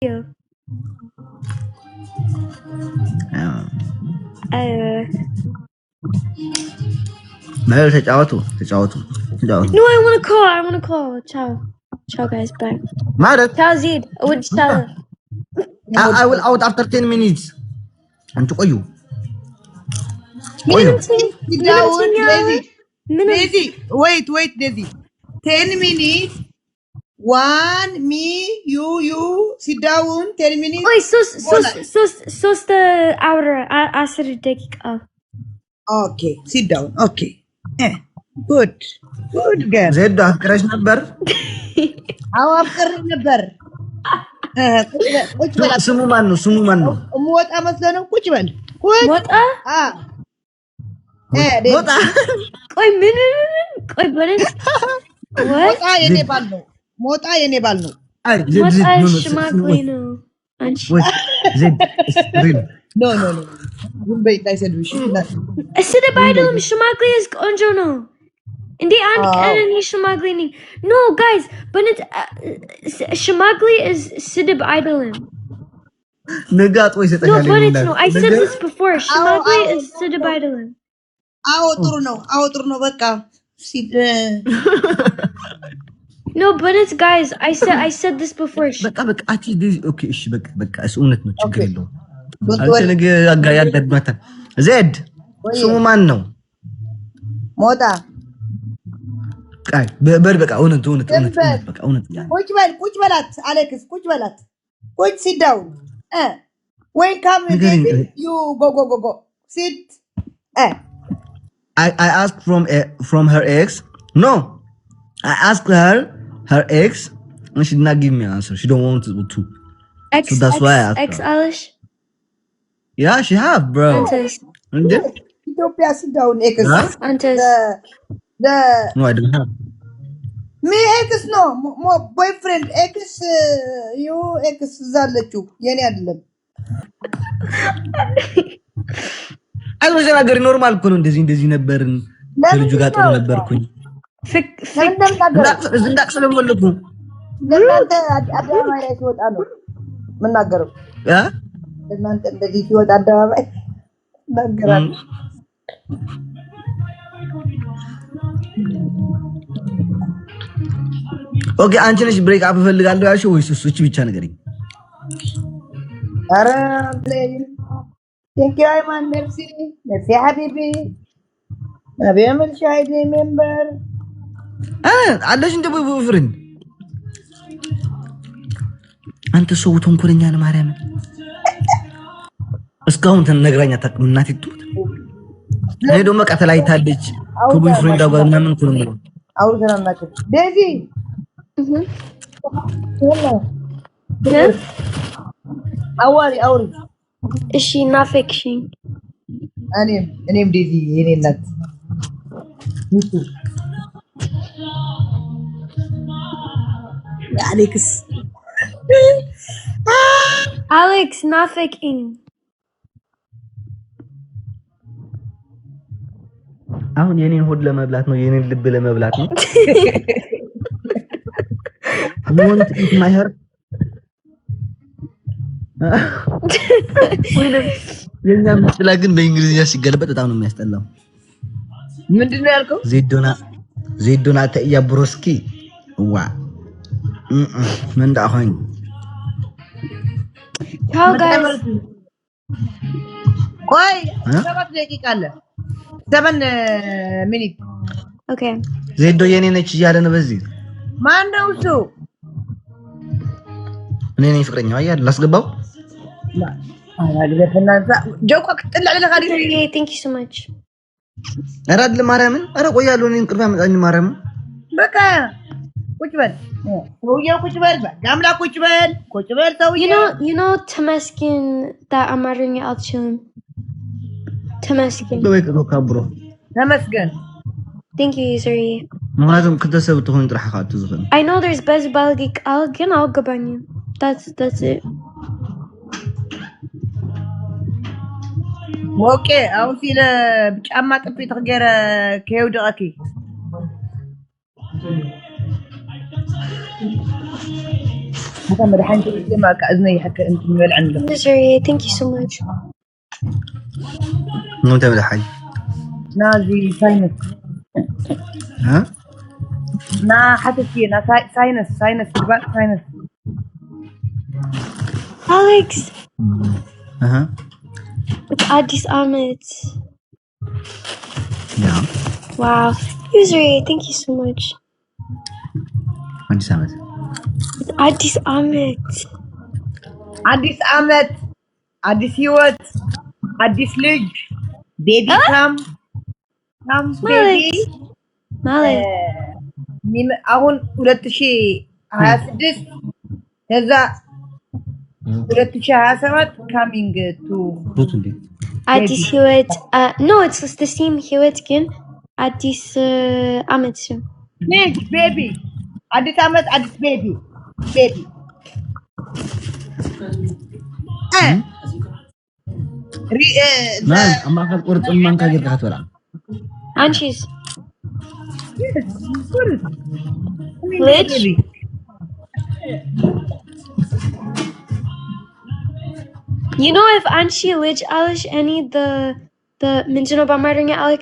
you. ما تجاوتوا. No, I wanna call. Ciao guys, bye. مالك? Ciao Zid. Would ciao. I will out after 10 minutes. أنتوا قيو. Daisy, wait, Daisy. 10 minutes. 1, me, you, sit down, 10 minutes. Oi, sus the outer asr dakika. Okay, sit down. Okay. Good girl. زيد أفكرش نبر. أو أفكر نبر. سمو مانو. موت أمثلنا كوش بل. موت موت Oi, min. Oi, بنت. What? موت يني بالنو. موت شماغلينو. زيد. No. Wait, I said we should not. السيدة بايدل مش شماغلي is أنجونو. إندي أنا شماغليني. No, guys, بنت شماغلي is سيدة بايدل. نقاط ويسة No, بنت no. I said this before. شماغلي is سيدة بايدل. أو بكا. No, but it's guys. I said this before. بك أتي دي أوكي إيش بك أسئلة نتشكر له. أنت نجي أجايات بدمتها. زيد. سمو مانو. موتا. أي بربك أونت بك أونت يعني. كوش بلات أليكس كوش بلات. كوش sit down. When come you go. Sit. I asked from her ex. No, I asked her ex, and she did not give me an answer. She don't want to. So that's why I asked Ex her. Alish. Yeah, she have, bro. Antes. Ethiopia sit down ex. Antes. No, I don't have. Me ex no, more boyfriend ex you ex zalechu. Yani adlam. I was gonna get normal كونو እንደዚህ ነበርን ልጁ ጋር ጥሩ ነበርኩኝ ዝንዳቅ ስለምወለኩ ለናንተ አደባባይ ላይ ሲወጣ ነው ምናገረው ለናንተ እንደዚህ ሲወጣ አደባባይ ናገራል ኦኬ አንቺ ነሽ ብሬክ አፕ ፈልጋለሁ ያልሽው ወይስ እሱ ብቻ ነገርኝ አረ Thank you, Ayman. Merci, Habibi. بيعمل شاهد ممبر علاش انت بويفرند انت ሰው ተንኮለኛ ነው ማርያም እስካሁን ተነግራኛ ታቅምናት ይጡት ለይ ደሞ ቀተላይታለች ከቦይፍሬንድ ጋር ምናምን ኩሉ ነው አውርተናናችሁ ዴዚ አውሪ እሺ ናፈቅሽኝ እኔም ዴዚ የኔ እናት Alex ናፈቅኝ አሁን የኔን ሆድ ለመብላት ነው የኔን ልብ ለመብላት ነው want eat my heart የኛ ምስላ ግን በእንግሊዝኛ ሲገለበጥ በጣም ነው የሚያስጠላው ምንድነው ያልከው ዜዶና ተያ ብሮስኪ ዋ ምን ዳሆኝ Ciao guys ቆይ 7 ደቂቃ አለ 7 ሚኒት ኦኬ ዜዶ የኔ ነች እያለ ነው በዚህ ማን ነው እሱ እኔ ነኝ ፍቅረኛው አያል ላስገባው thank you so much አራድ ለማርያምን አረ ቆያለሁ እኔን ቅርባ መጣኝ ማርያም በቃ ቁጭ በል ቁጭ በል ጋምላ ቁጭ በል ሰውዬው you know ተመስገን that አማርኛ አልችልም ተመስገን ወይ ከብሮ ተመስገን thank you Zuri ማለትም ከተሰብ ትሆን ጥራሓ ትዝፈን I know there's buzz balgi ግን አልገባኝም that's it اوكي او في بጫማ ጥፊ ተገረ ከይውደቂ كاميرا حنجي ما كأذني حكى أنت مول عنده. Misery, thank you so much. مو تعمل حاجة. نازي ساينس. ها؟ نا حتى نا ساينس تبع ساينس. Alex. أها. With Addis Ahmed. Yeah. Wow. Misery, thank you so much. Addis Ahmed. With Addis Ahmed. Addis Ahmed. Addis Hewitt. Addis Lidge. Baby come baby. Malik. አሁን 2026 ከዛ 2027 coming to Addis Hewitt. No, it's the same Hewitt again. Addis Ahmed. baby. Addis Ahmed, Addis baby. نعم أما أخذ قرط أمان كاجر كهتولا. Anchi's. Yes, good. Lidge? You know if Anchi, Lidge, Alish, any the mention about murdering it, Alex?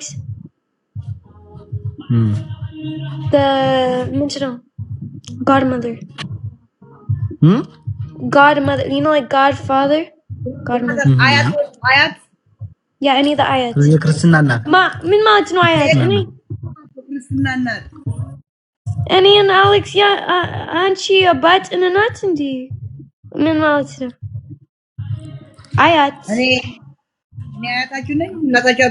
The mention godmother. Godmother. You know, like Godfather? Godmother. Ayat? Yeah, any of the ayats. هي كريستنا ناك. من ما تنو ayat, any? كريستنا ناك. Any and Alex, yeah, Anchi, a butt and a nut, indeed. من ما تنو. Ayat. أنا ayat أجنبي نتاجر.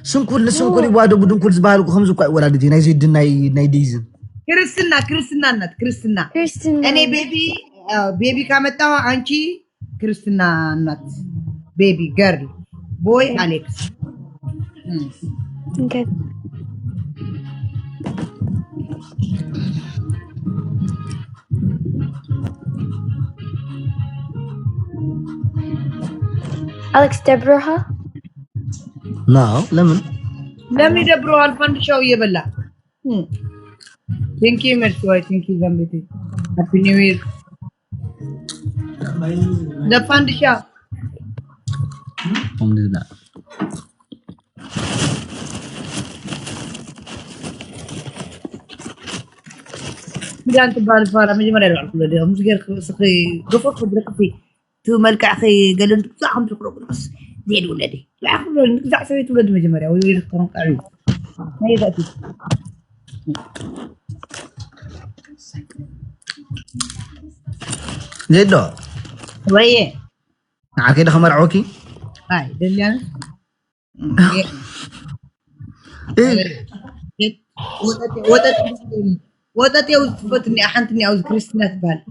سنكون يوادو بدون كل زبالو خمسة كوي ولا دي نايزيد نايديزن. كريستنا ناك كريستنا. أنا baby كامتها أنشي كريستنا ناك. baby girl boy Alex. Okay. Alex Deborah? No, lemon. لم يدبروا الفن شو يبلا. Thank you Mercy, thank you Zambiti. Happy New Year. The fun show. Alhamdulillah. جانت بالفارة مجي مرة العب كله ده مش غير سخي قفل خضرك في تو ملك أخي قالوا أنت بصحهم تقرأ بس زين ولدي لا أخلوا نزع سويت ولد مجي مرة ويركضون قاعد هاي ذاتي زيدو ويه عكيد خمر عوكي هاي دليل وطتي وصفتني أحنتني أو كريستنا تبال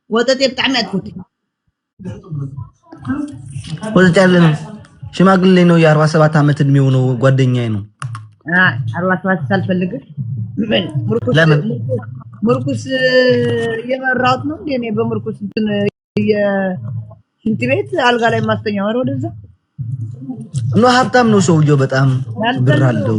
وطتي بتعمل تفوتي وطتي لنا ሽማግሌ ነው የ47 ዓመት እድሜው ነው ጓደኛዬ ነው 47 ሳልፈልግ ምን ምርኩስ የመራውት ነው እኔ በምርኩስ እንትን የሽንት ቤት አልጋ ላይ ማስተኛው ወደዛ ነው ሀብታም ነው ሰውየው በጣም ብር አለው